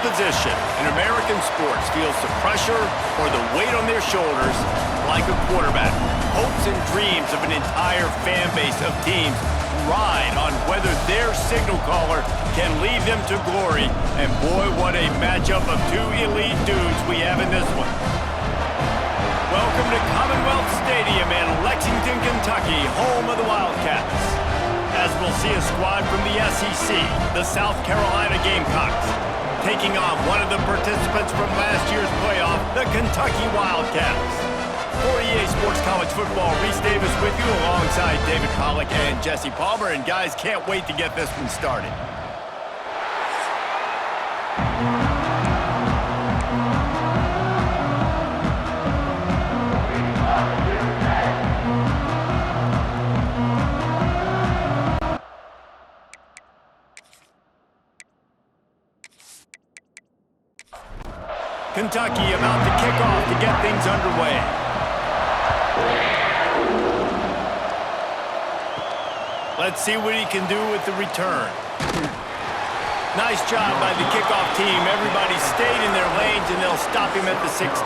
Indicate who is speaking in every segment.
Speaker 1: position in American sports feels the pressure or the weight on their shoulders like a quarterback. Hopes and dreams of an entire fan base of teams ride on whether their signal caller can lead them to glory. And boy, what a matchup of two elite dudes we have in this one. Welcome to Commonwealth Stadium in Lexington, Kentucky, home of the Wildcats. As we'll see a squad from the SEC, the South Carolina Gamecocks, taking on one of the participants from last year's playoff, the Kentucky Wildcats. For EA Sports College Football, Reese Davis with you alongside David Pollack and Jesse Palmer. And guys, can't wait to get this one started. Kentucky about to kick off to get things underway. Let's see what he can do with the return. Nice job by the kickoff team. Everybody stayed in their lanes, and they'll stop him at the 16.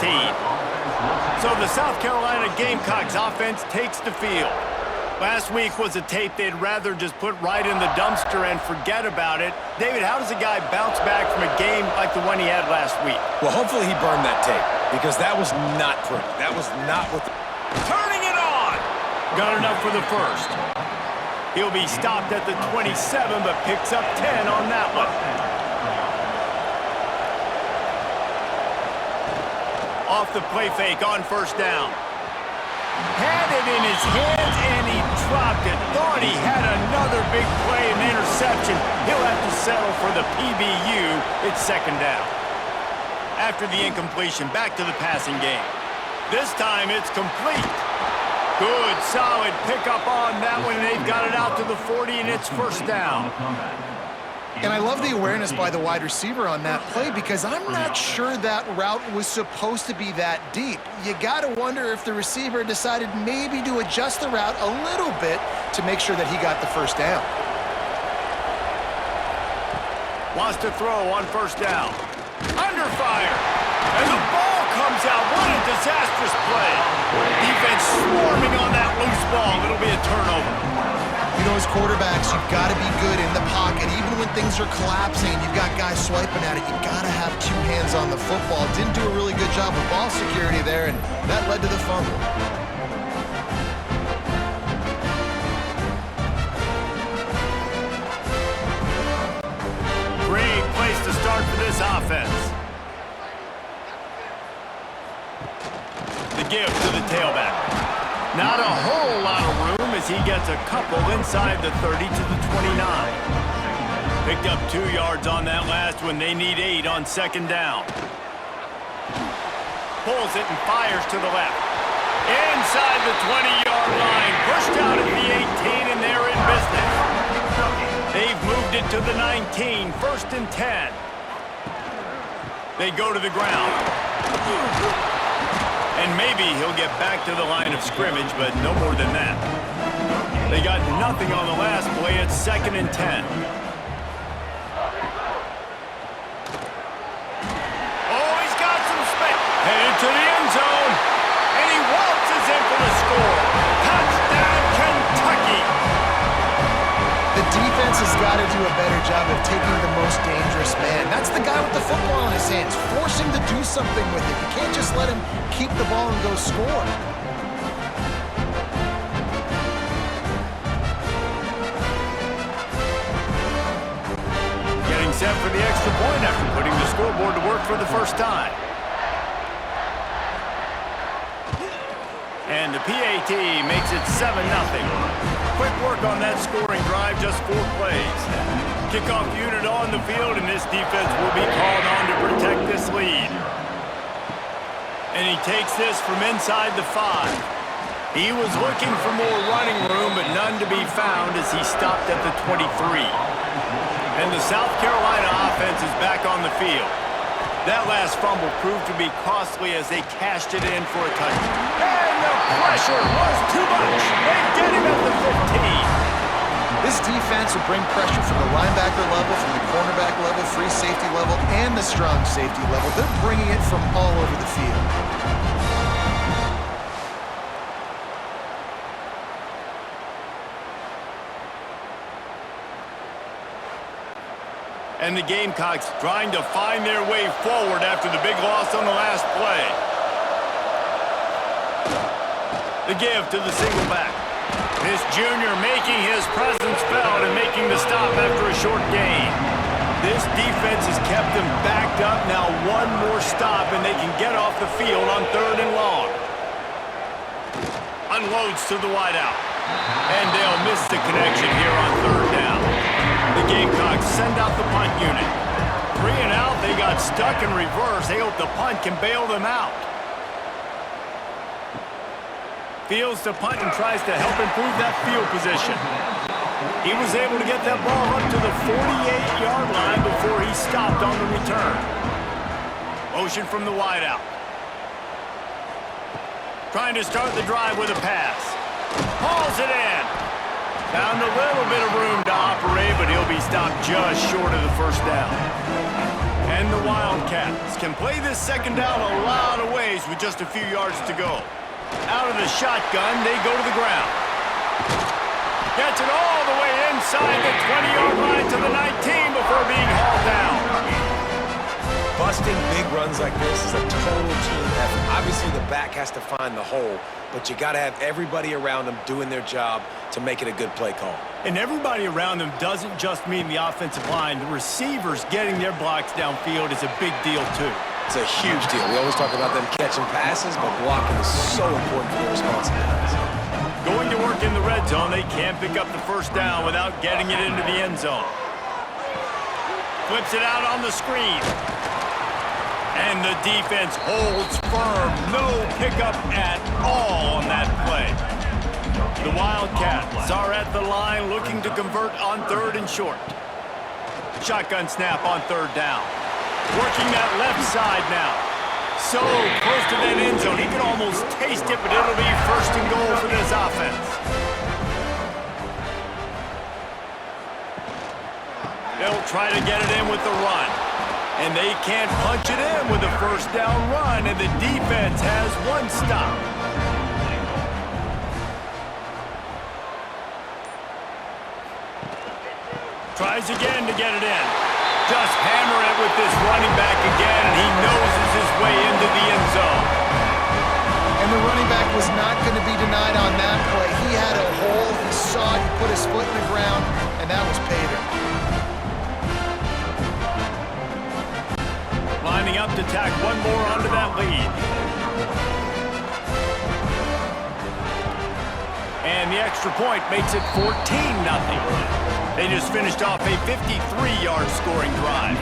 Speaker 1: So the South Carolina Gamecocks offense takes the field. Last week was a tape they'd rather just put right in the dumpster and forget about it. David, how does a guy bounce back from a game like the one he had last week?
Speaker 2: Well, hopefully he burned that tape, because that was not pretty. That was not what the...
Speaker 1: Turning it on! Got enough for the first. He'll be stopped at the 27, but picks up 10 on that one. Off the play fake on first down. Had it in his hands, and he dropped it. Thought he had another big play and interception. He'll have to settle for the PBU. It's second down. After the incompletion, back to the passing game. This time it's complete. Good, solid pickup on that one. They've got it out to the 40, and it's first down.
Speaker 3: And I love the awareness by the wide receiver on that play, because I'm not sure that route was supposed to be that deep. You got to wonder if the receiver decided maybe to adjust the route a little bit to make sure that he got the first down.
Speaker 1: Wants to throw on first down. Under fire. And the ball comes out. What a disastrous play. Defense swarming on that loose ball. It'll be a turnover.
Speaker 3: You know, as quarterbacks, you've got to be good in the pocket. Even when things are collapsing, you've got guys swiping at it, you've got to have two hands on the football. Didn't do a really good job with ball security there, and that led to the fumble.
Speaker 1: Great place to start for this offense. The give to the tailback. Not a whole lot of room as he gets a couple inside the 30 to the 29. Picked up 2 yards on that last one. They need 8 on second down. Pulls it and fires to the left. Inside the 20-yard line. Pushed out at the 18, and they're in business. They've moved it to the 19. First and 10. They go to the ground. And maybe he'll get back to the line of scrimmage, but no more than that. They got nothing on the last play. It's second and 10. Oh, he's got some space. Headed to the end zone. And he waltzes in for the score. Touchdown, Kentucky.
Speaker 3: The defense has got to do a better job of taking the most dangerous man. That's the guy with the football in his hands. Force him to do something with it. You can't just let him keep the ball and go score.
Speaker 1: Getting set for the extra point after putting the scoreboard to work for the first time. And the PAT makes it 7-0. Quick work on that scoring drive, just 4 plays. Kickoff unit on the field, and this defense will be called on to protect this lead. And he takes this from inside the 5. He was looking for more running room, but none to be found as he stopped at the 23. And the South Carolina offense is back on the field. That last fumble proved to be costly as they cashed it in for a touchdown. And the pressure was too much. They get him at the 15.
Speaker 3: This defense will bring pressure from the linebacker level, from the cornerback level, free safety level, and the strong safety level. They're bringing it from all over the field.
Speaker 1: And the Gamecocks trying to find their way forward after the big loss on the last play. The give to the single back. This junior making his presence felt and making the stop after a short gain. This defense has kept them backed up. Now one more stop and they can get off the field on 3rd and long. Unloads to the wideout. And they'll miss the connection here on 3rd down. The Gamecocks send out the punt unit. 3 and out, they got stuck in reverse. They hope the punt can bail them out. Fields the punt and tries to help improve that field position. He was able to get that ball up to the 48-yard line before he stopped on the return. Motion from the wideout. Trying to start the drive with a pass. Hauls it in. Found a little bit of room to operate, but he'll be stopped just short of the 1st down. And the Wildcats can play this 2nd down a lot of ways with just a few yards to go. Out of the shotgun, they go to the ground. Gets it all the way inside the 20-yard line to the 19 before being hauled down.
Speaker 2: Busting big runs like this is a total team effort. Obviously, the back has to find the hole, but you got to have everybody around them doing their job to make it a good play call.
Speaker 1: And everybody around them doesn't just mean the offensive line. The receivers getting their blocks downfield is a big deal, too.
Speaker 2: It's a huge deal. We always talk about them catching passes, but blocking is so important for their responsibilities.
Speaker 1: Going to work in the red zone, they can't pick up the 1st down without getting it into the end zone. Flips it out on the screen. And the defense holds firm. No pickup at all on that play. The Wildcats are at the line looking to convert on 3rd and short. Shotgun snap on 3rd down. Working that left side now. So close to that end zone. He can almost taste it, but it'll be 1st and goal for this offense. They'll try to get it in with the run. And they can't punch it in with a 1st down run, and the defense has 1 stop. Tries again to get it in. Just hammer it with this running back again, and he noses his way into the end zone.
Speaker 3: And the running back was not going to be denied on that play. He had a hole, he saw it, he put his foot in the ground, and that was pay dirt.
Speaker 1: Lining up to tack 1 more onto that lead. And the extra point makes it 14-0. They just finished off a 53-yard scoring drive.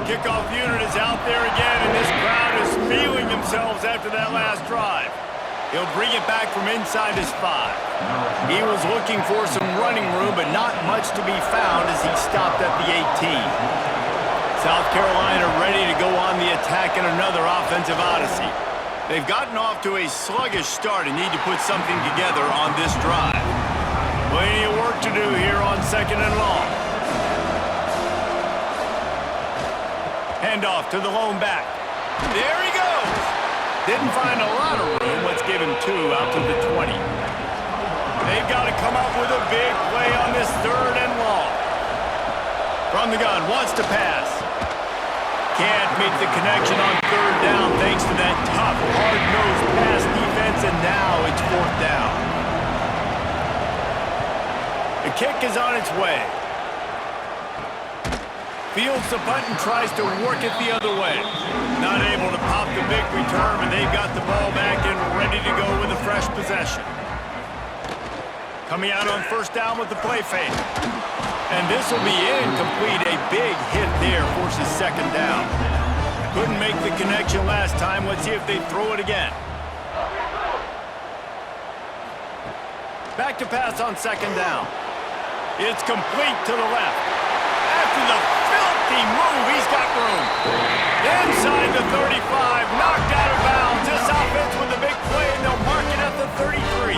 Speaker 1: Kickoff unit is out there again, and this crowd is feeling themselves after that last drive. He'll bring it back from inside his 5. He was looking for some running room, but not much to be found as he stopped at the 18. South Carolina ready to go on the attack in another offensive odyssey. They've gotten off to a sluggish start and need to put something together on this drive. Plenty of work to do here on 2nd and long. Handoff to the lone back. There he goes. Didn't find a lot of room. Let's give him 2 out to the 20. They've got to come up with a big play on this 3rd and long. From the gun, wants to pass. Can't make the connection on 3rd down thanks to that tough, hard-nosed pass defense, and now it's 4th down. The kick is on its way. Fields the punt and tries to work it the other way. Not able to pop the big return, but they've got the ball back and ready to go with a fresh possession. Coming out on 1st down with the play fake. And this will be incomplete. A big hit there forces 2nd down. Couldn't make the connection last time. Let's see if they throw it again. Back to pass on 2nd down. It's complete to the left. After the filthy move, he's got room. Inside the 35, knocked out of bounds. This offense with a big play, and they'll mark it at the 33.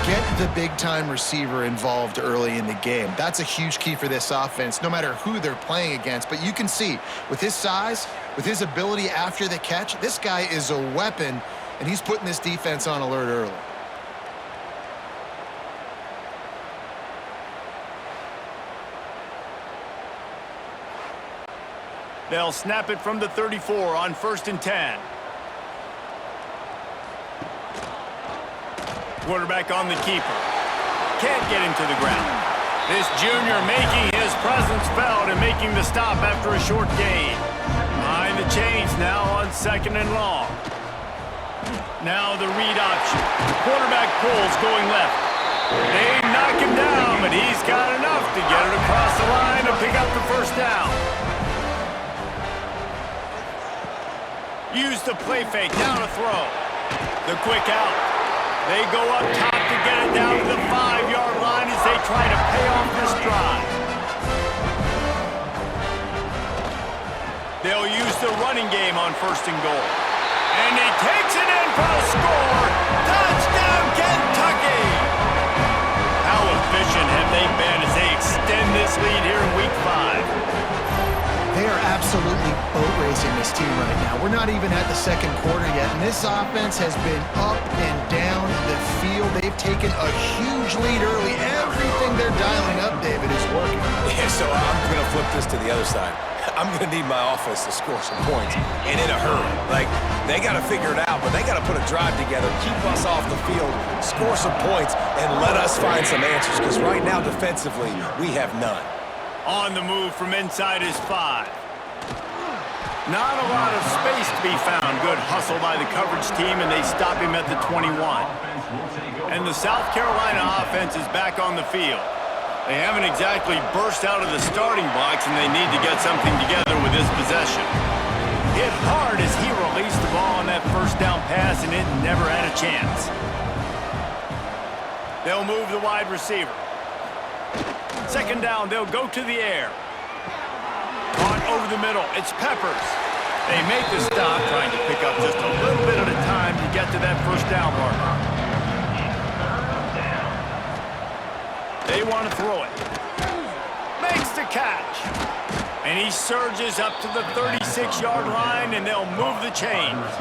Speaker 3: Get the big-time receiver involved early in the game. That's a huge key for this offense, no matter who they're playing against. But you can see, with his size, with his ability after the catch, this guy is a weapon, and he's putting this defense on alert early.
Speaker 1: They'll snap it from the 34 on 1st and 10. Quarterback on the keeper. Can't get him to the ground. This junior making his presence felt and making the stop after a short gain. Behind the chains now on 2nd and long. Now the read option. Quarterback pulls going left. They knock him down, but he's got enough to get it across the line to pick up the first down. Use the play fake, now to throw. The quick out. They go up top to get it down to the 5-yard line as they try to pay off this drive. They'll use the running game on 1st and goal. And he takes it in for a score. Touchdown, Kentucky! How efficient have they been as they extend this lead here in Week 5?
Speaker 3: They are absolutely boat racing this team right now. We're not even at the 2nd quarter yet, and this offense has been up and down the field. They've taken a huge lead early. Everything they're dialing up, David, is working.
Speaker 2: Yeah, so I'm going to flip this to the other side. I'm going to need my offense to score some points, and in a hurry. Like, they got to figure it out, but they got to put a drive together, keep us off the field, score some points, and let us find some answers, because right now, defensively, we have none.
Speaker 1: On the move from inside his 5. Not a lot of space to be found. Good hustle by the coverage team, and they stop him at the 21. And the South Carolina offense is back on the field. They haven't exactly burst out of the starting blocks, and they need to get something together with this possession. Hit hard as he released the ball on that first down pass, and it never had a chance. They'll move the wide receiver. 2nd down, they'll go to the air. Caught over the middle, it's Peppers. They make the stop, trying to pick up just a little bit at a time to get to that first down marker. They want to throw it. Makes the catch. And he surges up to the 36-yard line, and they'll move the chains.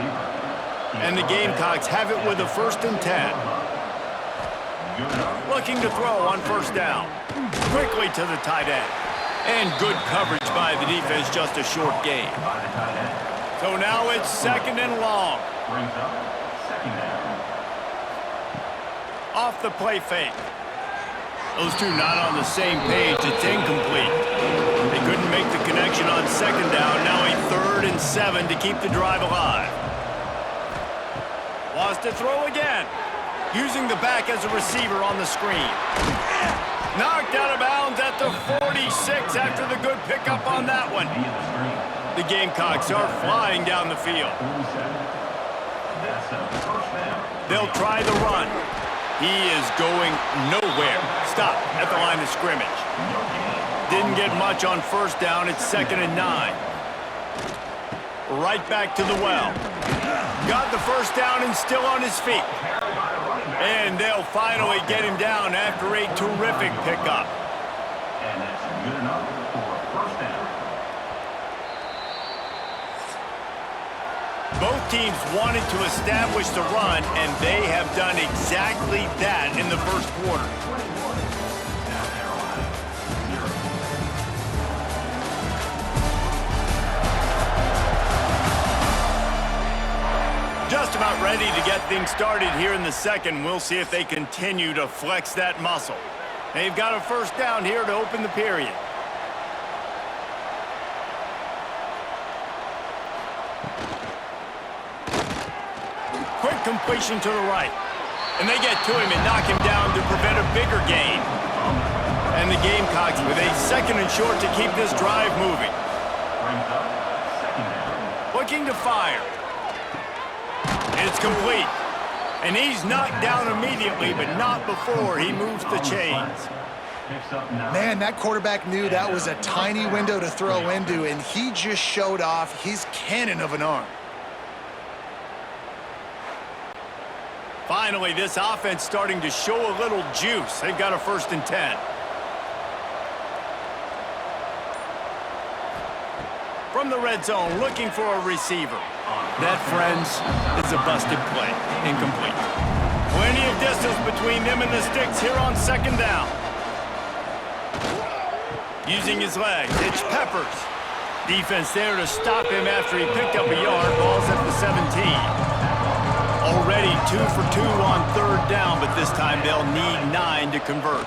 Speaker 1: And the Gamecocks have it with a 1st and 10. Looking to throw on 1st down. Quickly to the tight end. And good coverage by the defense, just a short gain. So now it's 2nd and long. Off the play fake. Those two not on the same page. It's incomplete. They couldn't make the connection on 2nd down. Now a 3rd and 7 to keep the drive alive. Wants to throw again. Using the back as a receiver on the screen. Knocked out of bounds at the 46 after the good pickup on that one. The Gamecocks are flying down the field. They'll try the run. He is going nowhere. Stop at the line of scrimmage. Didn't get much on 1st down. It's 2nd and 9. Right back to the well. Got the first down and still on his feet. And they'll finally get him down after a terrific pickup.
Speaker 4: And that's good enough for a 1st down.
Speaker 1: Both teams wanted to establish the run, and they have done exactly that in the 1st quarter. Just about ready to get things started here in the 2nd. We'll see if they continue to flex that muscle. They've got a 1st down here to open the period. Quick completion to the right. And they get to him and knock him down to prevent a bigger gain. And the Gamecocks with a 2nd and short to keep this drive moving. Looking to fire. It's complete. And he's knocked down immediately, but not before he moves the chains.
Speaker 3: Man, that quarterback knew that was a tiny window to throw into, and he just showed off his cannon of an arm.
Speaker 1: Finally, this offense starting to show a little juice. They've got a 1st and 10. From the red zone, looking for a receiver. That, friends, is a busted play. Incomplete. Plenty of distance between them and the sticks here on 2nd down. Using his legs, it's Peppers. Defense there to stop him after he picked up a yard. Ball's at the 17. Already 2 for 2 on 3rd down, but this time they'll need 9 to convert.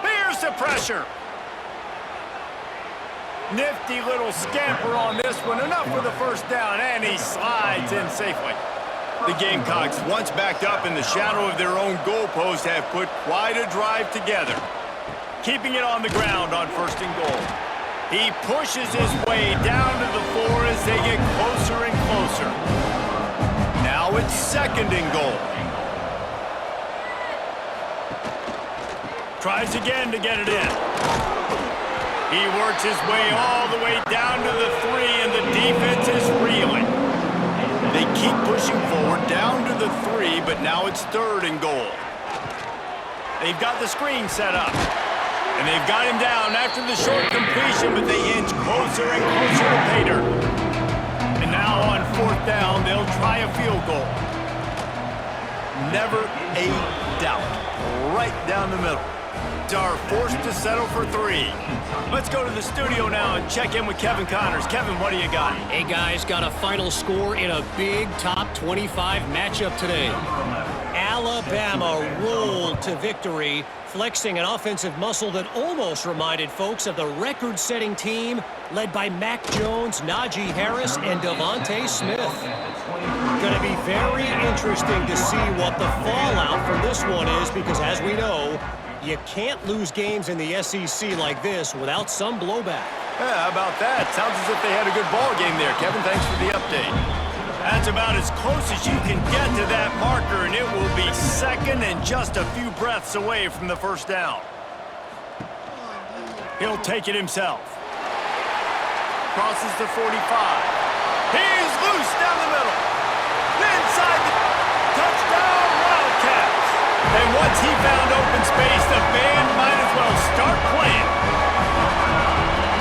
Speaker 1: Here's the pressure. Nifty little scamper on this one. Enough for the 1st down, and he slides in safely. The Gamecocks, once backed up in the shadow of their own goalpost, have put quite a drive together. Keeping it on the ground on 1st and goal. He pushes his way down to the 4 as they get closer and closer. Now it's 2nd and goal. Tries again to get it in. He works his way all the way down to the 3, and the defense is reeling. They keep pushing forward down to the 3, but now it's 3rd and goal. They've got the screen set up. And they've got him down after the short completion, but they inch closer and closer to pay dirt. And now on 4th down, they'll try a field goal. Never a doubt. Right down the middle. Are forced to settle for 3. Let's go to the studio now and check in with Kevin Connors. Kevin, what do you got?
Speaker 5: Hey, guys, got a final score in a big top 25 matchup today. Alabama rolled to victory, flexing an offensive muscle that almost reminded folks of the record-setting team led by Mac Jones, Najee Harris, and Devontae Smith. Going to be very interesting to see what the fallout from this one is, because as we know, you can't lose games in the SEC like this without some blowback.
Speaker 1: Yeah, how about that? Sounds as if they had a good ball game there, Kevin. Thanks for the update. That's about as close as you can get to that marker, and it will be 2nd and just a few breaths away from the 1st down. He'll take it himself. Crosses the 45. He's loose down the middle. Inside the touchdown, Wildcats. And once he found open space, the band might as well start playing.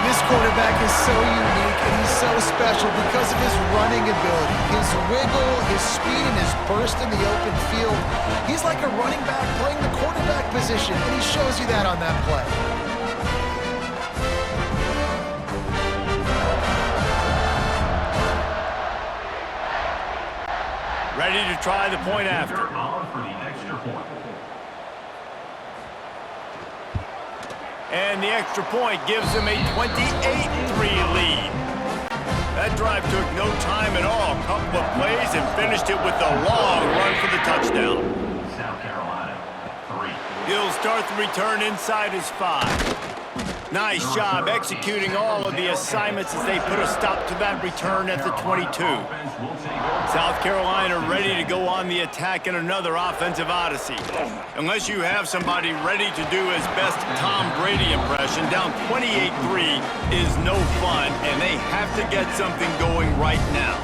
Speaker 3: This quarterback is so unique and he's so special because of his running ability, his wiggle, his speed, and his burst in the open field. He's like a running back playing the quarterback position, and he shows you that on that play.
Speaker 1: Ready to try the point after.
Speaker 4: For the extra point.
Speaker 1: And the extra point gives them a 28-3 lead. That drive took no time at all. Couple of plays and finished it with a long run for the touchdown.
Speaker 4: South Carolina, 3.
Speaker 1: He'll start the return inside his 5. Nice job executing all of the assignments as they put a stop to that return at the 22. South Carolina ready to go on the attack in another offensive odyssey. Unless you have somebody ready to do his best Tom Brady impression, down 28-3 is no fun, and they have to get something going right now.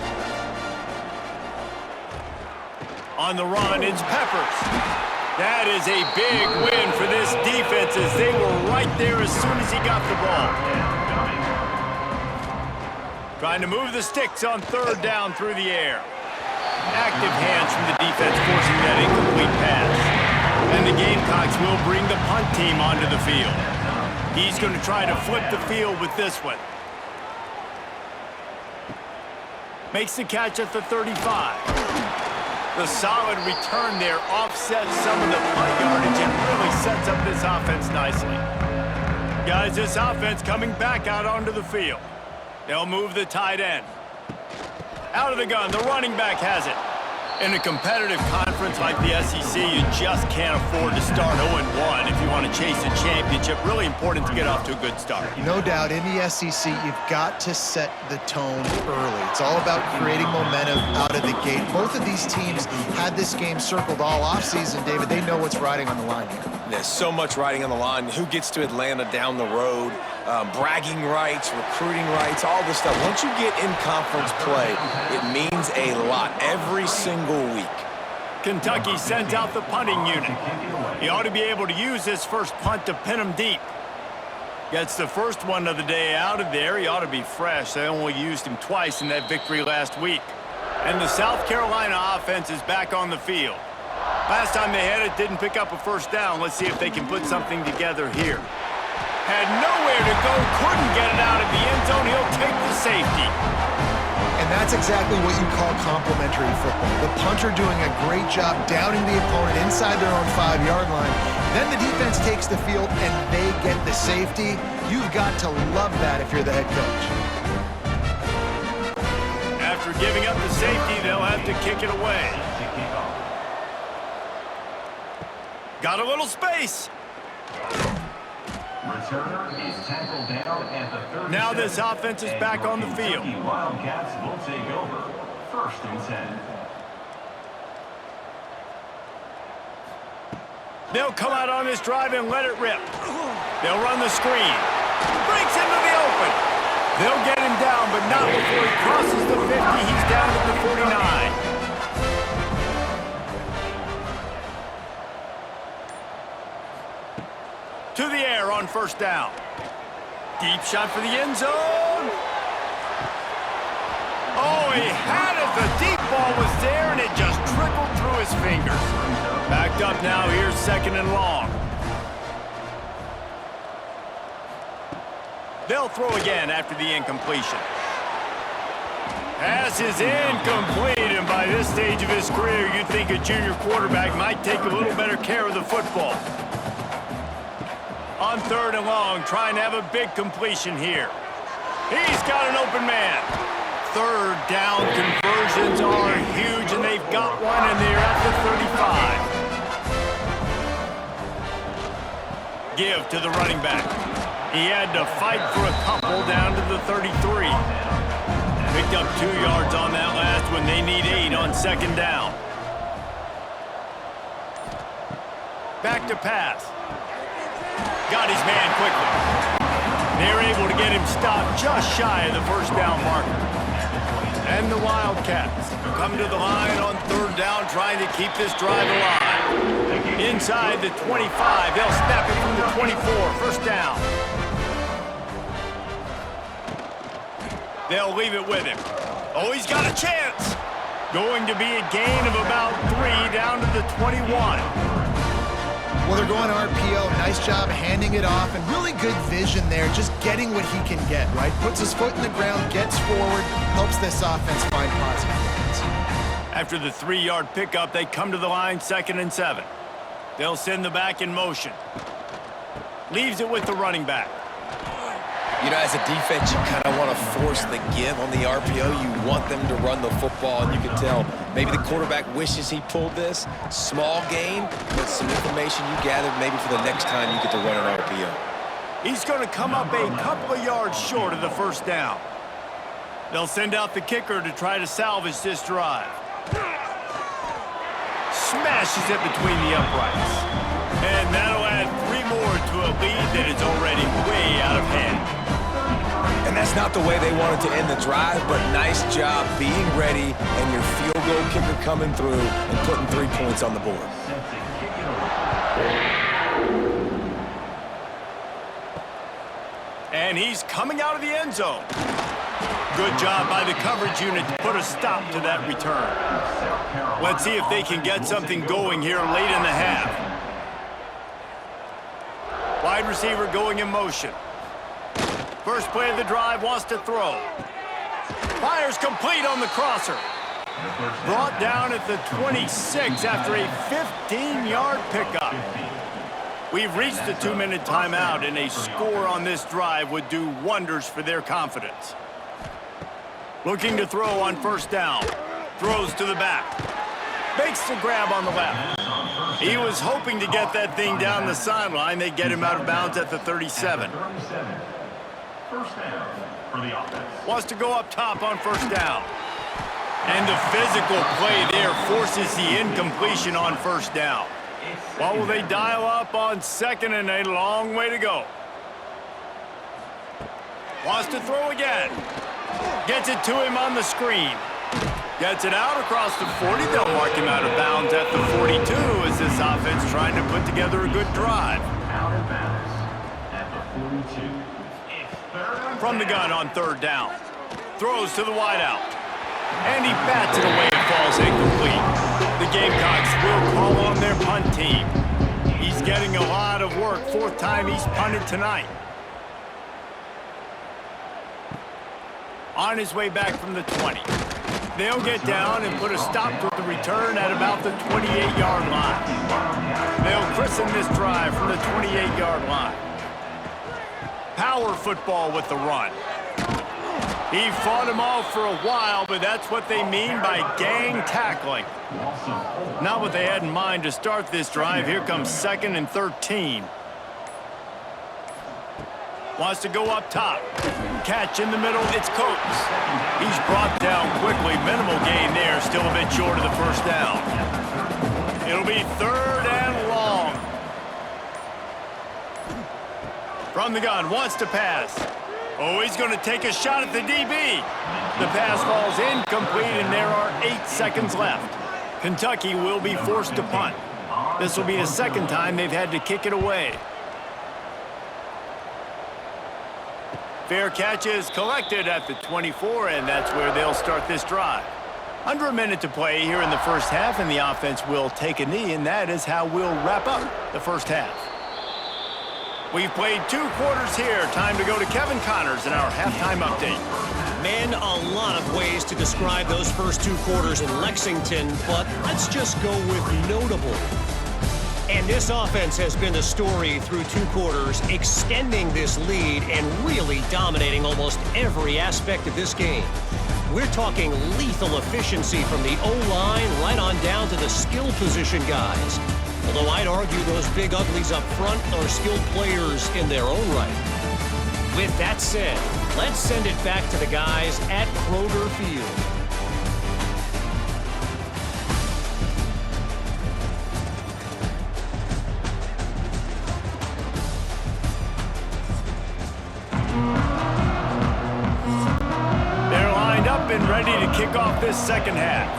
Speaker 1: On the run, it's Peppers. That is a big win for this defense as they were right there as soon as he got the ball. Trying to move the sticks on 3rd down through the air. Active hands from the defense forcing that incomplete pass. And the Gamecocks will bring the punt team onto the field. He's going to try to flip the field with this one. Makes the catch at the 35. The solid return there offsets some of the punt yardage and really sets up this offense nicely. Guys, this offense coming back out onto the field. They'll move the tight end. Out of the gun, the running back has it. In a competitive conference like the SEC, you just can't afford to start 0-1 if you want to chase a championship. Really important to get off to a good start.
Speaker 3: No doubt, in the SEC, you've got to set the tone early. It's all about creating momentum out of the gate. Both of these teams had this game circled all offseason, David. They know what's riding on the line here.
Speaker 2: There's so much riding on the line. Who gets to Atlanta down the road? Bragging rights, recruiting rights, all this stuff. Once you get in conference play, it means a lot every single week.
Speaker 1: Kentucky sends out the punting unit. He ought to be able to use this first punt to pin him deep. Gets the first one of the day out of there. He ought to be fresh. They only used him twice in that victory last week. And the South Carolina offense is back on the field. Last time they had it, didn't pick up a first down. Let's see if they can put something together here. Had nowhere to go, couldn't get it out of the end zone. He'll take the safety.
Speaker 3: And that's exactly what you call complimentary football. The punter doing a great job downing the opponent inside their own 5-yard line. Then the defense takes the field and they get the safety. You've got to love that if you're the head coach.
Speaker 1: After giving up the safety, they'll have to kick it away. Got a little space.
Speaker 4: Returner is tackled down at the 37.
Speaker 1: Now this offense is back on the field.
Speaker 4: Wildcats will take over. 1st and 10.
Speaker 1: They'll come out on this drive and let it rip. They'll run the screen. Breaks into the open. They'll get him down, but not before he crosses the 50. He's down to the 49. To the air on first down. Deep shot for the end zone. Oh, he had it. The deep ball was there, and it just trickled through his fingers. Backed up now. Here's 2nd and long. They'll throw again after the incompletion. Pass is incomplete, and by this stage of his career, you'd think a junior quarterback might take a little better care of the football. On 3rd and long, trying to have a big completion here. He's got an open man. 3rd down conversions are huge, and they've got one, and they're at the 35. Give to the running back. He had to fight for a couple down to the 33. Picked up 2 yards on that last one. They need 8 on 2nd down. Back to pass. Got his man quickly. They're able to get him stopped just shy of the first down marker. And the Wildcats come to the line on 3rd down, trying to keep this drive alive. Inside the 25, they'll snap it from the 24, 1st down. They'll leave it with him. Oh, he's got a chance. Going to be a gain of about 3 down to the 21.
Speaker 3: Well, they're going RPO. Nice job handing it off, and really good vision there, just getting what he can get, right? Puts his foot in the ground, gets forward, helps this offense find positive points.
Speaker 1: After the 3-yard pickup, they come to the line 2nd and 7. They'll send the back in motion. Leaves it with the running back.
Speaker 2: You know, as a defense, you kind of want to force the give on the RPO. You want them to run the football, and you can tell maybe the quarterback wishes he pulled this. Small gain, but some information you gathered maybe for the next time you get to run an RPO.
Speaker 1: He's going to come up a couple of yards short of the 1st down. They'll send out the kicker to try to salvage this drive. Smashes it between the uprights. And that'll add 3 more to a lead that is already way out of hand.
Speaker 2: And that's not the way they wanted to end the drive, but nice job being ready and your field goal kicker coming through and putting 3 points on the board.
Speaker 1: And he's coming out of the end zone. Good job by the coverage unit to put a stop to that return. Let's see if they can get something going here late in the half. Wide receiver going in motion. First play of the drive, wants to throw. Fires complete on the crosser. Brought down at the 26 after a 15-yard pickup. We've reached the 2-minute timeout, and a score on this drive would do wonders for their confidence. Looking to throw on 1st down. Throws to the back. Makes the grab on the left. He was hoping to get that thing down the sideline. They get him out of bounds at the 37.
Speaker 4: 1st down for the offense.
Speaker 1: Wants to go up top on 1st down. And the physical play there forces the incompletion on 1st down. What will they dial up on 2nd and a long way to go? Wants to throw again. Gets it to him on the screen. Gets it out across the 40. They'll mark him out of bounds at the 42 as this offense trying to put together a good drive.
Speaker 4: Out of bounds at the 42. It's third and
Speaker 1: From the gun on third down. Throws to the wideout. And he bats it away and falls incomplete. The Gamecocks will call on their punt team. He's getting a lot of work. Fourth time he's punted tonight. On his way back from the 20. They'll get down and put a stop to the return at about the 28-yard line. They'll christen this drive from the 28-yard line. Power football with the run. He fought him off for a while, but that's what they mean by gang tackling. Not what they had in mind to start this drive. Here comes 2nd and 13. Wants to go up top. Catch in the middle. It's Coates. He's brought down quickly. Minimal gain there. Still a bit short of the first down. It'll be 3rd and long. From the gun. Wants to pass. Oh, he's going to take a shot at the DB. The pass falls incomplete, and there are 8 seconds left. Kentucky will be forced to punt. This will be the second time they've had to kick it away. Fair catch is collected at the 24, and that's where they'll start this drive. Under a minute to play here in the first half, and the offense will take a knee, and that is how we'll wrap up the first half. We've played 2 quarters here. Time to go to Kevin Connors in our halftime update.
Speaker 5: Man, a lot of ways to describe those first 2 quarters in Lexington, but let's just go with notable. And this offense has been the story through 2 quarters, extending this lead and really dominating almost every aspect of this game. We're talking lethal efficiency from the O-line right on down to the skill position guys. Although I'd argue those big uglies up front are skilled players in their own right. With that said, let's send it back to the guys at Kroger Field.
Speaker 1: They're lined up and ready to kick off this second half.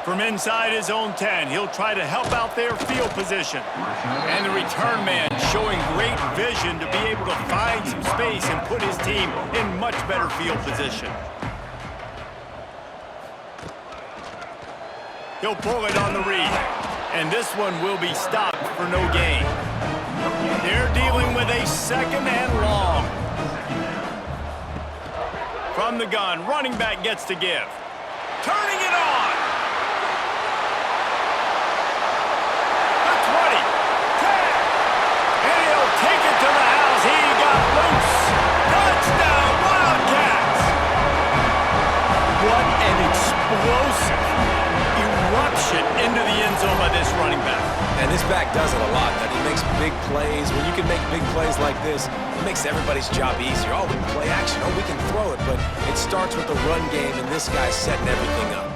Speaker 1: From inside his own 10, he'll try to help out their field position. And the return man showing great vision to be able to find some space and put his team in much better field position. He'll pull it on the read. And this one will be stopped for no gain. They're dealing with a 2nd and long. From the gun, running back gets to give. Turning it on. Explosive eruption into the end zone by this running back.
Speaker 2: And this back does it a lot. That he makes big plays. When you can make big plays like this, it makes everybody's job easier. Oh, we can play action. Oh, we can throw it. But it starts with the run game, and this guy's setting everything up.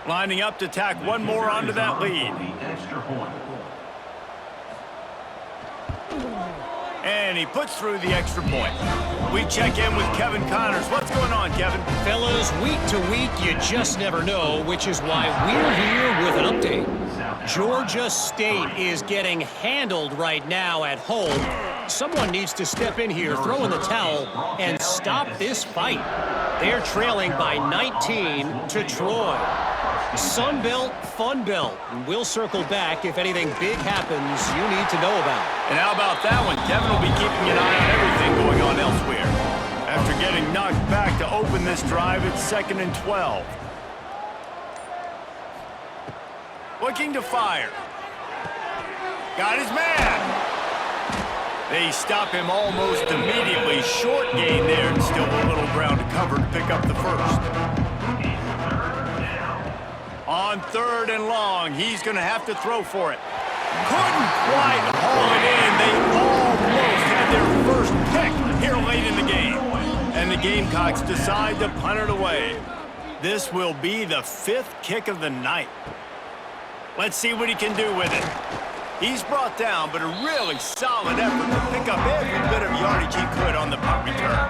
Speaker 1: Lining up to tack one more onto that lead.
Speaker 4: The extra point.
Speaker 1: And he puts through the extra point. We check in with Kevin Connors. What's going on, Kevin?
Speaker 5: Fellas, week to week, you just never know, which is why we're here with an update. Georgia State is getting handled right now at home. Someone needs to step in here, throw in the towel, and stop this fight. They're trailing by 19 to Troy. Sun Belt, Fun Belt. And we'll circle back if anything big happens you need to know about.
Speaker 1: And how about that one? Kevin will be keeping an eye on everything going on elsewhere. After getting knocked back to open this drive, it's 2nd and 12. Looking to fire. Got his man. They stop him almost immediately. Short gain there and still a little ground to cover to pick up the first. On 3rd and long, he's going to have to throw for it. Couldn't quite haul it in. They almost had their first pick here late in the game. And the Gamecocks decide to punt it away. This will be the 5th kick of the night. Let's see what he can do with it. He's brought down, but a really solid effort to pick up every bit of yardage he could on the punt return.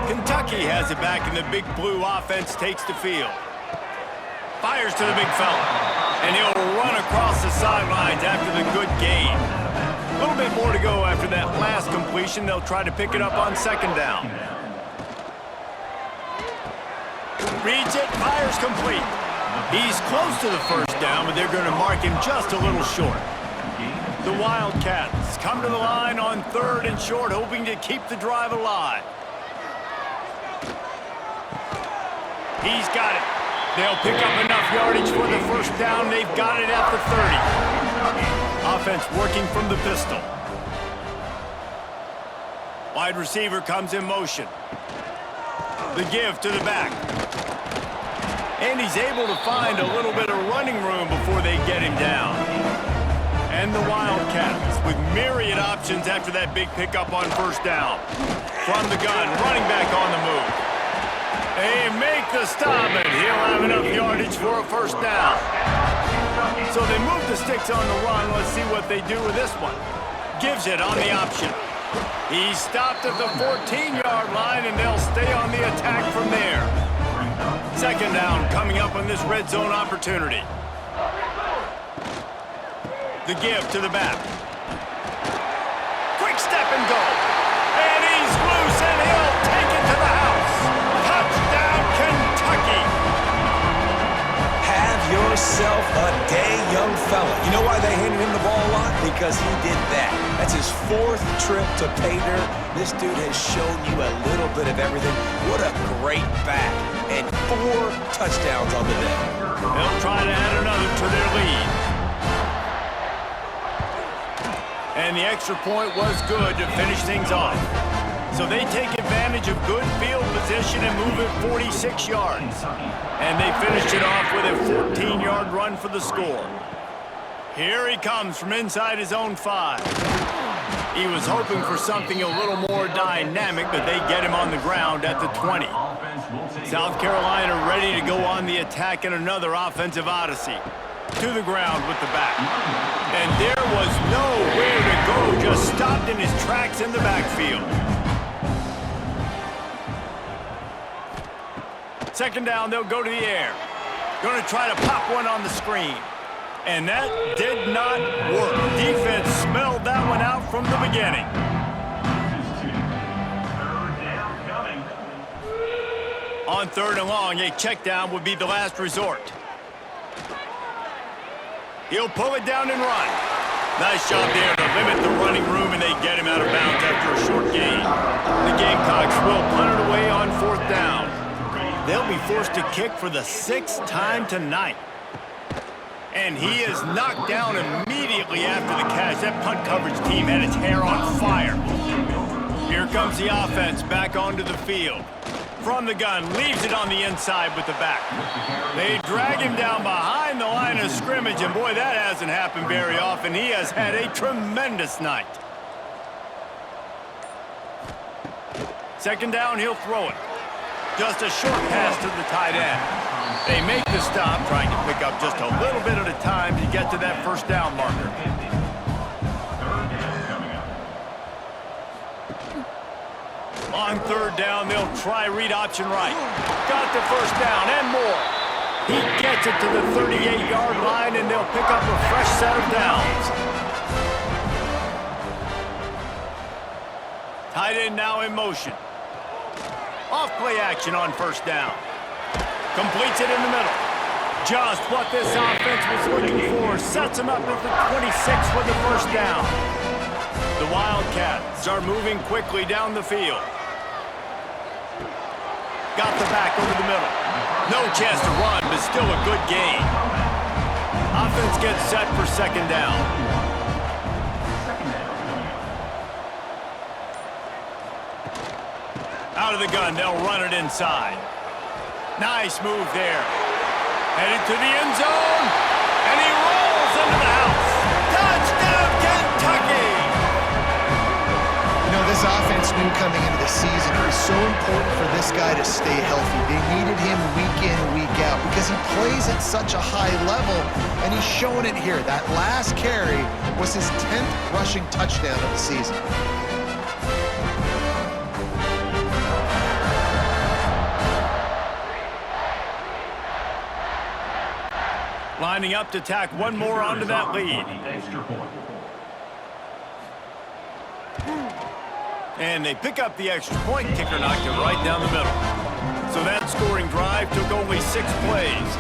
Speaker 1: Kentucky has it back, and the Big Blue offense takes the field. Fires to the big fella, and he'll run across the sidelines after the good gain. A little bit more to go after that last completion. They'll try to pick it up on second down. Reads it, fires complete. He's close to the first down, but they're going to mark him just a little short. The Wildcats come to the line on 3rd and short, hoping to keep the drive alive. He's got it. They'll pick up enough yardage for the first down. They've got it at the 30. Offense working from the pistol. Wide receiver comes in motion. The give to the back. And he's able to find a little bit of running room before they get him down. And the Wildcats with myriad options after that big pickup on first down. From the gun, running back on the move. They make the stop, and he'll have enough yardage for a first down. So they move the sticks on the run. Let's see what they do with this one. Gives it on the option. He's stopped at the 14-yard line, and they'll stay on the attack from there. Second down coming up on this red zone opportunity. The give to the back. Quick step and go. And he's loose, and he'll take it to the house. Touchdown, Kentucky.
Speaker 2: Have yourself a day, young fella. You know why they handed him the ball a lot? Because he did that. That's his 4th trip to pay dirt. This dude has shown you a little bit of everything. What a great back. And 4 touchdowns on the day.
Speaker 1: They'll try to add another to their lead. And the extra point was good to finish things off. So they take advantage of good field position and move it 46 yards. And they finished it off with a 14-yard run for the score. Here he comes from inside his own 5. He was hoping for something a little more dynamic, but they get him on the ground at the 20. South Carolina ready to go on the attack in another offensive odyssey. To the ground with the back. And there was nowhere to go, just stopped in his tracks in the backfield. Second down, they'll go to the air. Going to try to pop one on the screen. And that did not work. Defense smelled that one out from the beginning. On 3rd and long, a check down would be the last resort. He'll pull it down and run. Nice job there to limit the running room, and they get him out of bounds after a short gain. The Gamecocks will punt it away on 4th down. They'll be forced to kick for the 6th time tonight. And he is knocked down immediately after the catch. That punt coverage team had its hair on fire. Here comes the offense back onto the field. From the gun, leaves it on the inside with the back. They drag him down behind the line of scrimmage, and boy, that hasn't happened very often. He has had a tremendous night. Second down, he'll throw it. Just a short pass to the tight end. They make the stop, trying to pick up just a little bit at a time to get to that first down marker. On 3rd down, they'll try read option right. Got the first down and more. He gets it to the 38-yard line, and they'll pick up a fresh set of downs. Tight end now in motion. Off play action on first down. Completes it in the middle. Just what this offense was looking for. Sets him up at the 26 with the first down. The Wildcats are moving quickly down the field. Got the back over the middle. No chance to run, but still a good gain. Offense gets set for second down. Out of the gun, they'll run it inside. Nice move there. Headed to the end zone, and he rolls into the house. Touchdown, Kentucky!
Speaker 3: You know, this offense knew coming into the season it was so important for this guy to stay healthy. They needed him week in, week out because he plays at such a high level, and he's showing it here. That last carry was his 10th rushing touchdown of the season.
Speaker 1: Lining up to tack one more onto that lead.
Speaker 4: Extra point.
Speaker 1: And they pick up the extra point. Kicker knocked it right down the middle. So that scoring drive took only 6 plays.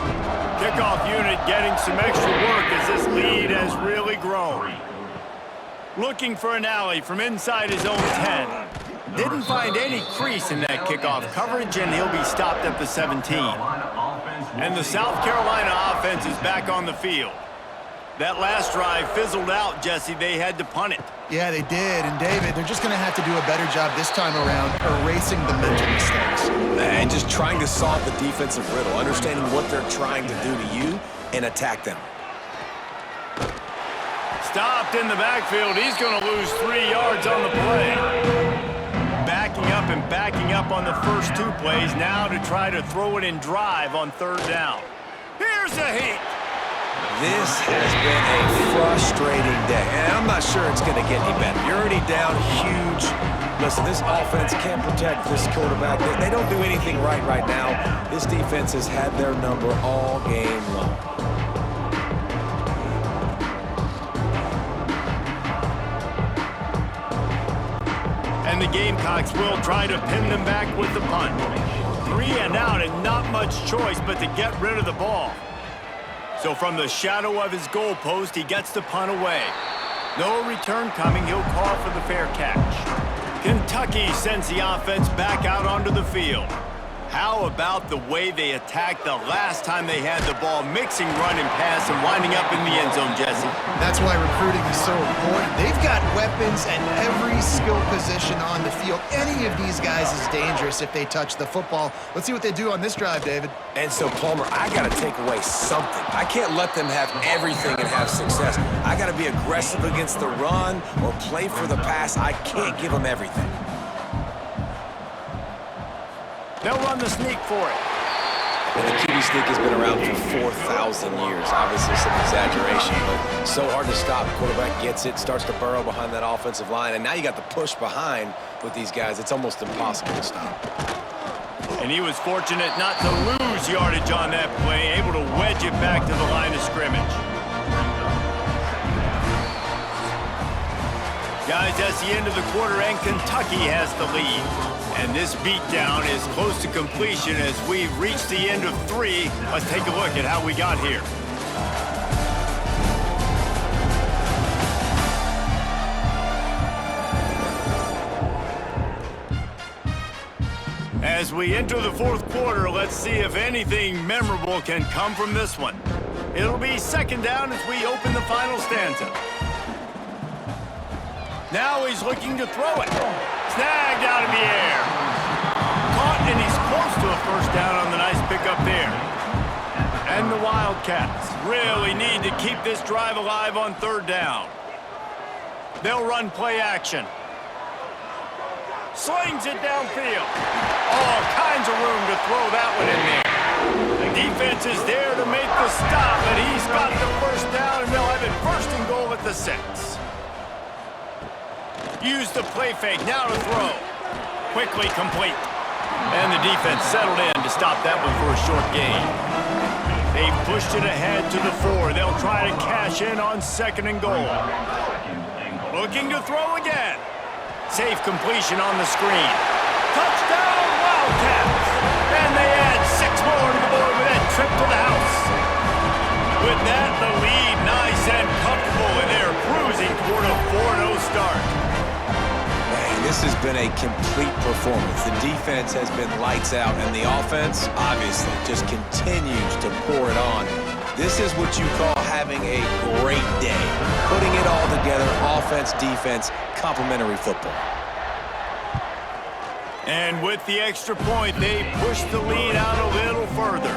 Speaker 1: Kickoff unit getting some extra work as this lead has really grown. Looking for an alley from inside his own 10. Didn't find any crease in that kickoff coverage, and he'll be stopped at the 17. And the South Carolina offense is back on the field. That last drive fizzled out, Jesse. They had to punt it.
Speaker 3: Yeah, they did. And, David, they're just going to have to do a better job this time around erasing the mental mistakes.
Speaker 2: And just trying to solve the defensive riddle, understanding what they're trying to do to you and attack them.
Speaker 1: Stopped in the backfield. He's going to lose 3 yards on the play. Backing up on the first 2 plays now to try to throw it in drive on 3rd down. Here's a heat.
Speaker 2: This has been a frustrating day, and I'm not sure it's going to get any better. You're already down huge. Listen, this offense can't protect this quarterback. They don't do anything right now. This defense has had their number all game long.
Speaker 1: And the Gamecocks will try to pin them back with the punt. 3 and out and not much choice but to get rid of the ball. So from the shadow of his goalpost, he gets the punt away. No return coming. He'll call for the fair catch. Kentucky sends the offense back out onto the field. How about the way they attacked the last time they had the ball, mixing run and pass and winding up in the end zone, Jesse?
Speaker 3: That's why recruiting is so important. They've got weapons at every skill position on the field. Any of these guys is dangerous if they touch the football. Let's see what they do on this drive, David.
Speaker 2: And so, Palmer, I got to take away something. I can't let them have everything and have success. I got to be aggressive against the run or play for the pass. I can't give them everything.
Speaker 1: They'll run the sneak for it.
Speaker 2: And the QB sneak has been around for 4,000 years. Obviously some exaggeration, but so hard to stop. Quarterback gets it, starts to burrow behind that offensive line, and now you got the push behind with these guys. It's almost impossible to stop.
Speaker 1: And he was fortunate not to lose yardage on that play, able to wedge it back to the line of scrimmage. Guys, that's the end of the quarter, and Kentucky has the lead. And this beatdown is close to completion as we've reached the end of 3. Let's take a look at how we got here. As we enter the 4th quarter, let's see if anything memorable can come from this one. It'll be 2nd down as we open the final stanza. Now he's looking to throw it. Snagged out of the air. Caught, and he's close to a 1st down on the nice pickup there. And the Wildcats really need to keep this drive alive on 3rd down. They'll run play action. Slings it downfield. All kinds of room to throw that one in there. The defense is there to make the stop, and he's got the 1st down, and they'll have it 1st and goal at the 6. Use the play fake, now to throw. Quickly complete. And the defense settled in to stop that one for a short gain. They've pushed it ahead to the 4. They'll try to cash in on 2nd and goal. Looking to throw again. Safe completion on the screen. Touchdown, Wildcats! And they add 6 more to the board with that trip to the house. With that, the lead nice and comfortable, and they're cruising toward a 4-0 start.
Speaker 2: This has been a complete performance. The defense has been lights out, and the offense, obviously, just continues to pour it on. This is what you call having a great day. Putting it all together, offense, defense, complementary football. And
Speaker 1: with the extra point, they push the lead out a little further.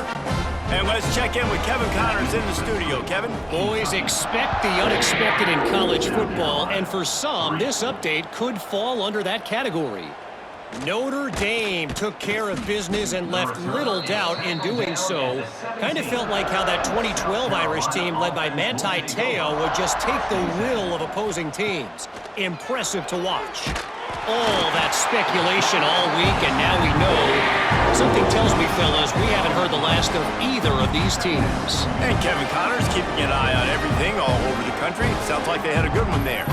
Speaker 1: And let's check in with Kevin Connors in the studio. Kevin?
Speaker 5: Boys, expect the unexpected in college football, and for some, this update could fall under that category. Notre Dame took care of business and left little doubt in doing so. Kind of felt like how that 2012 Irish team led by Manti Te'o would just take the will of opposing teams. Impressive to watch. All that speculation all week, and now we know. Something tells me, fellas, we haven't heard the last of either of these teams.
Speaker 1: And Kevin Connors keeping an eye on everything all over the country. Sounds like they had a good one there.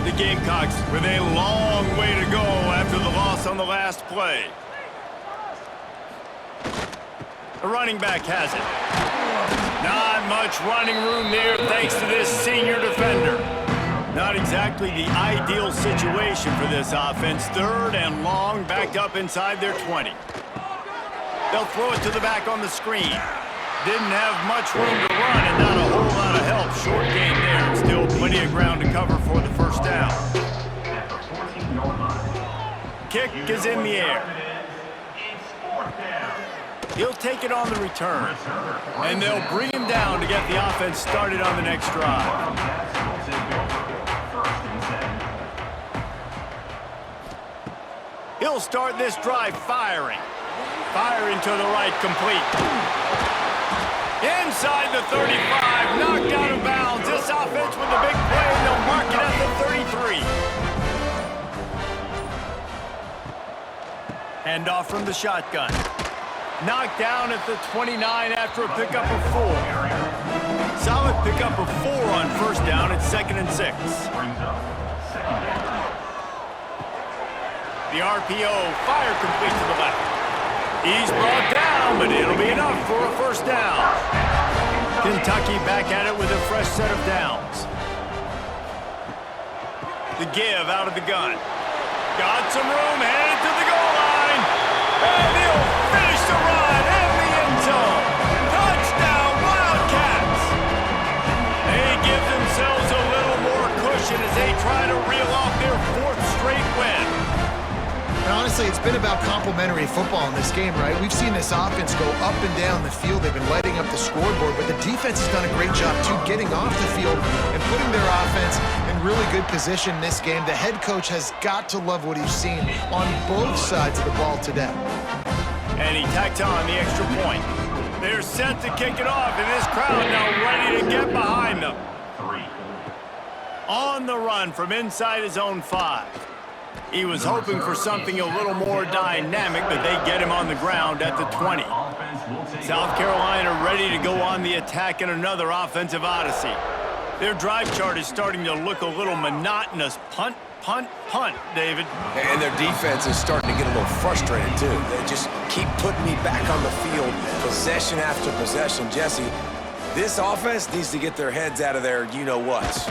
Speaker 1: The Gamecocks with a long way to go after the loss on the last play. The running back has it. Not much running room there thanks to this senior defender. Not exactly the ideal situation for this offense. 3rd and long, back up inside their 20. They'll throw it to the back on the screen. Didn't have much room to run and not a whole lot of help. Short gain there. Still plenty of ground to cover for the first down. Kick is in the air. He'll take it on the return. And they'll bring him down to get the offense started on the next drive. He'll start this drive firing. Firing to the right, complete. Inside the 35, knocked out of bounds. This offense with the big play, and they'll mark it at the 33. Handoff from the shotgun. Knocked down at the 29 after a pickup of 4. Solid pickup of 4 on first down. It's 2nd and 6. The RPO, fire complete to the left. He's brought down, but it'll be enough for a first down. Kentucky back at it with a fresh set of downs. The give out of the gun. Got some room, headed to the goal line. And he'll finish the run in the end zone. Touchdown, Wildcats. They give themselves a little more cushion as they try to reel off their 4th straight win.
Speaker 3: And honestly, it's been about complementary football in this game, right? We've seen this offense go up and down the field. They've been lighting up the scoreboard, but the defense has done a great job, too, getting off the field and putting their offense in really good position in this game. The head coach has got to love what he's seen on both sides of the ball today.
Speaker 1: And he tacked on the extra point. They're set to kick it off, and this crowd now ready to get behind them. On the run from inside his own 5. He was hoping for something a little more dynamic, but they get him on the ground at the 20. South Carolina ready to go on the attack in another offensive odyssey. Their drive chart is starting to look a little monotonous. Punt, punt, punt, David.
Speaker 2: And their defense is starting to get a little frustrated, too. They just keep putting me back on the field, possession after possession. Jesse, this offense needs to get their heads out of their you-know-whats.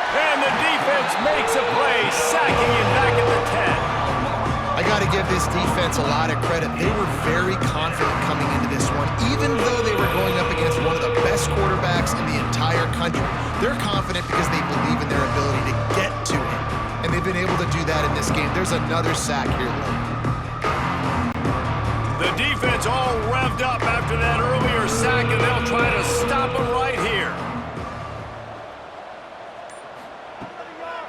Speaker 1: And the defense makes a play, sacking him back at the 10.
Speaker 3: I got to give this defense a lot of credit. They were very confident coming into this one, even though they were going up against one of the best quarterbacks in the entire country. They're confident because they believe in their ability to get to him, and they've been able to do that in this game. There's another sack here, though.
Speaker 1: The defense all revved up after that earlier sack, and they'll try to stop him right here.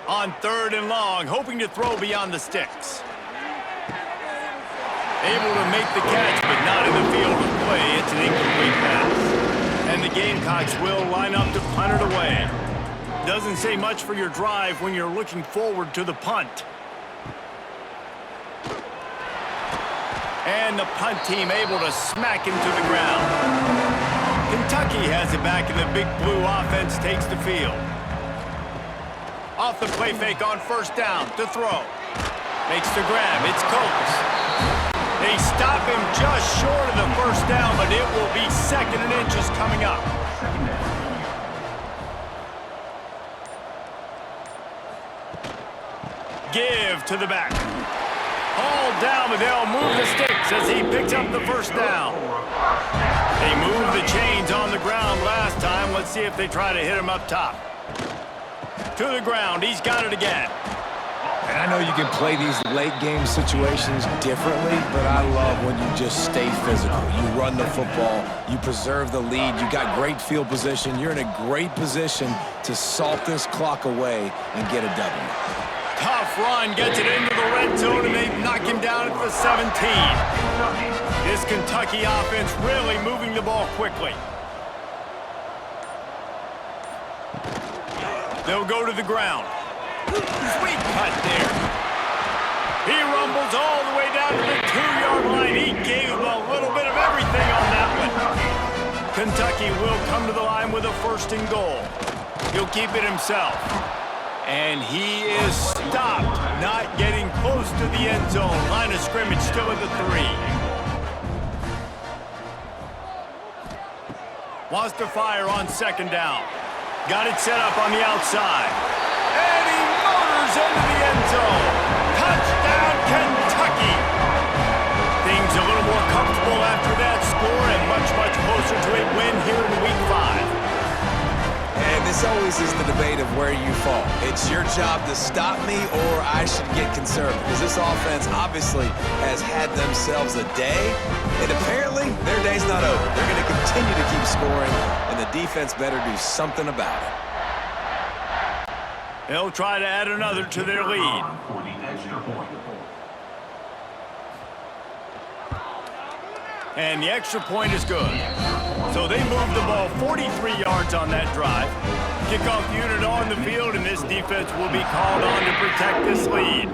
Speaker 1: On 3rd and long, hoping to throw beyond the sticks. Able to make the catch, but not in the field of play. It's an incomplete pass. And the Gamecocks will line up to punt it away. Doesn't say much for your drive when you're looking forward to the punt. And the punt team able to smack him to the ground. Kentucky has it back, and the big blue offense takes the field. Off the play fake on first down to throw. Makes the grab. It's Coates. They stop him just short of the first down, but it will be 2nd and inches coming up. Give to the back. Hauled down, but they'll move the sticks as he picks up the first down. They moved the chains on the ground last time. Let's see if they try to hit him up top. To the ground. He's got it again.
Speaker 2: And I know you can play these late-game situations differently, but I love when you just stay physical. You run the football, you preserve the lead, you got great field position. You're in a great position to salt this clock away and get a W.
Speaker 1: Tough run, gets it into the red zone, and they knock him down at the 17. This Kentucky offense really moving the ball quickly. They'll go to the ground. Sweet cut there. He rumbles all the way down to the 2-yard line. He gave him a little bit of everything on that one. Kentucky will come to the line with a 1st and goal. He'll keep it himself. And he is stopped, not getting close to the end zone. Line of scrimmage still at the 3. Wants to fire on 2nd down. Got it set up on the outside. And he motors into the end zone. Touchdown, Kentucky. Things a little more comfortable after that score and much, much closer to a win here in Week 5.
Speaker 2: And this always is the debate of where you fall. It's your job to stop me or I should get conservative. Because this offense obviously has had themselves a day, and apparently their day's not over. They're going to continue to keep scoring, and the defense better do something about it.
Speaker 1: They'll try to add another to their lead.
Speaker 4: For the extra point.
Speaker 1: And the extra point is good. So they move the ball 43 yards on that drive. Kickoff unit on the field, and this defense will be called on to protect this lead.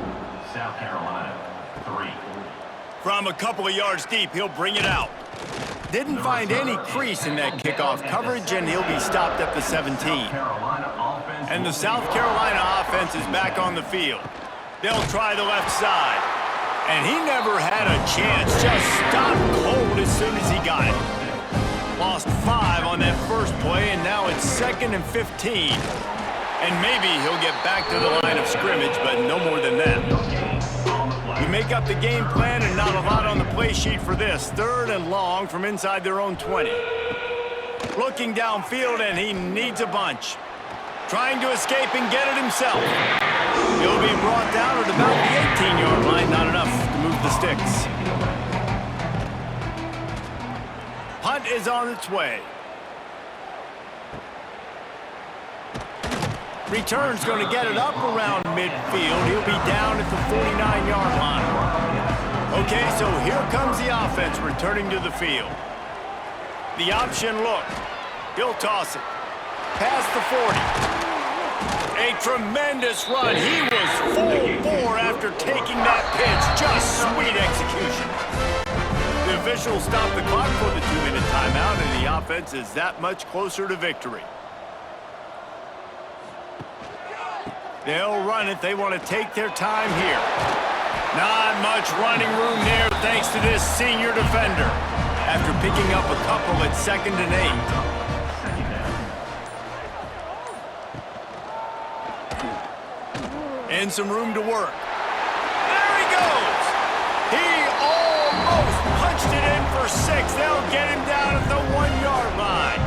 Speaker 4: South Carolina, 3.
Speaker 1: From a couple of yards deep, he'll bring it out. Didn't find any crease in that kickoff coverage, and he'll be stopped at the 17. And the South Carolina offense is back on the field. They'll try the left side. And he never had a chance, just stopped cold as soon as he got it. Lost 5 on that first play, and now it's 2nd and 15. And maybe he'll get back to the line of scrimmage, but no more than that. You make up the game plan and not a lot on the play sheet for this. 3rd and long from inside their own 20. Looking downfield, and he needs a bunch. Trying to escape and get it himself. He'll be brought down at about the 18-yard line, not enough to move the sticks. Punt is on its way. Return's going to get it up around midfield. He'll be down at the 49-yard line. Okay, so here comes the offense returning to the field. The option look. He'll toss it. Past the 40. A tremendous run. He was full bore after taking that pitch. Just sweet execution. The officials stop the clock for the 2-minute timeout, and the offense is that much closer to victory. They'll run it. They want to take their time here. Not much running room there thanks to this senior defender. After picking up a couple at 2nd and 8. And some room to work. There he goes. He almost punched it in for 6. They'll get him down at the 1-yard line.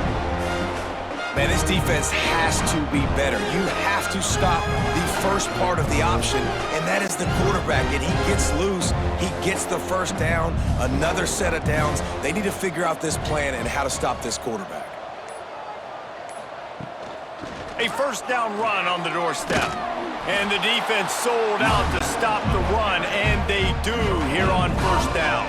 Speaker 2: Man, this defense has to be better. You have to stop the first part of the option, and that is the quarterback. And he gets loose. He gets the 1st down, another set of downs. They need to figure out this plan and how to stop this quarterback.
Speaker 1: A 1st down run on the doorstep. And the defense sold out to stop the run, and they do here on 1st down.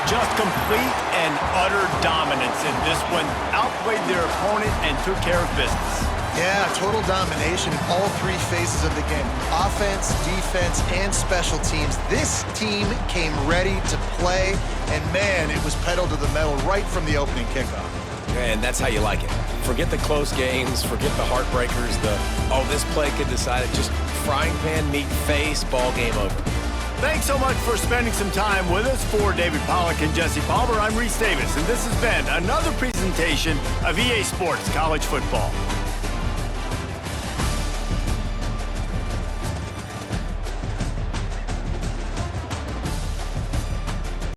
Speaker 1: Just complete and utter dominance in this one. Outplayed their opponent and took care of business.
Speaker 3: Yeah, total domination in all 3 phases of the game. Offense, defense, and special teams. This team came ready to play, and man, it was pedal to the metal right from the opening kickoff.
Speaker 2: And that's how you like it. Forget the close games, forget the heartbreakers, this play could decide it. Just frying pan, meat face, ball game over.
Speaker 1: Thanks so much for spending some time with us. For David Pollack and Jesse Palmer, I'm Reese Davis, and this has been another presentation of EA Sports College Football.